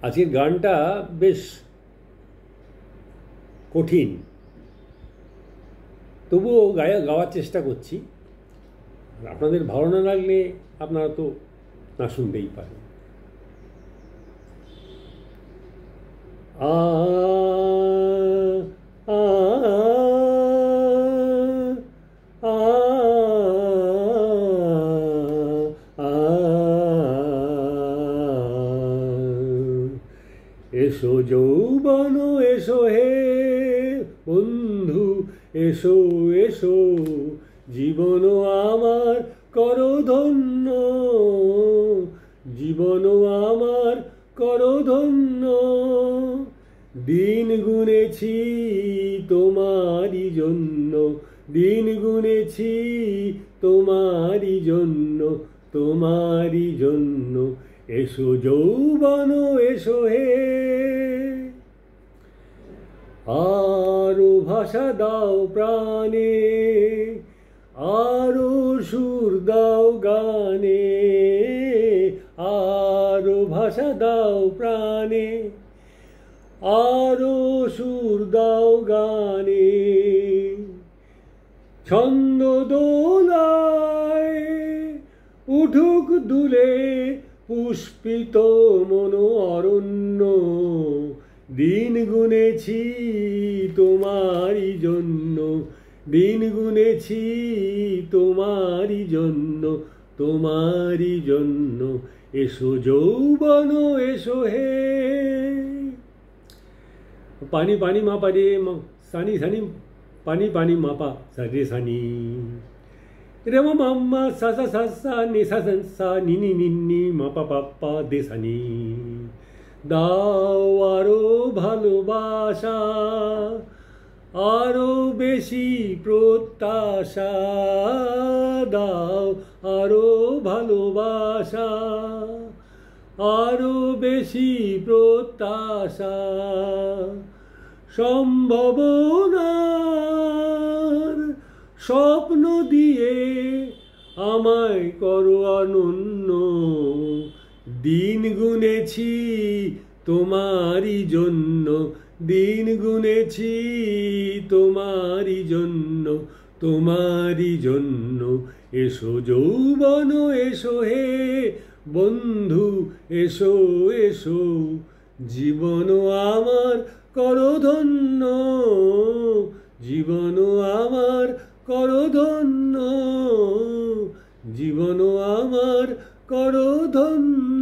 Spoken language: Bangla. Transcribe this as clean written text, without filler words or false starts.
আজকের গানটা বেশ কঠিন, তবুও গাওয়ার চেষ্টা করছি। আপনাদের ভালো না লাগলে আপনারা তো না শুনতেই পারেন। আ আ আ এসো যৌবন এসো হে বন্ধু, এসো এসো জীবন আমার করো ধন্য, জীবন আমার করো ধন্য। দিন গুনেছি তোমারই জন্য, দিন গুনেছি তোমারই জন্য, তোমারই জন্য। এসো যৌবন এসো হে। আরো ভাষা দাও প্রাণে, আরো সুর দাও গানে, আরো ভাষা দাও প্রাণে, আরো সুর দাও গানে। ছন্দ দোলায় উঠুক দুলে পুষ্পিত মন অরণ্য। দিন গুনেছি তোমারই জন্য, দিন গুনেছি তোমারই জন্য, তোমারই জন্য। এসো যৌবন এসো হে। পানি পানি মা পারে সানি সানি, পানি পানি মাপা সারে সানি, রে মাম্মা সা সা সা সা নি সা সা নি নি নি নি মা পা পা পা দে সানি। দাও আরো ভালোবাসা, আরো বেশি প্রত্যাশা, দাও আরো ভালোবাসা, আরো বেশি প্রত্যাশা। সম্ভাবনার স্বপ্ন দিয়ে আমায় করো অনন্য। দিন গুনেছি তোমারই জন্য, দিন গুনেছি তোমারই জন্য, তোমারই জন্য। এসো যৌবন এসো হে বন্ধু, এসো এসো জীবন আমার করো ধন্য, জীবন আমার করো ধন্য, জীবন আমার করো ধন্য।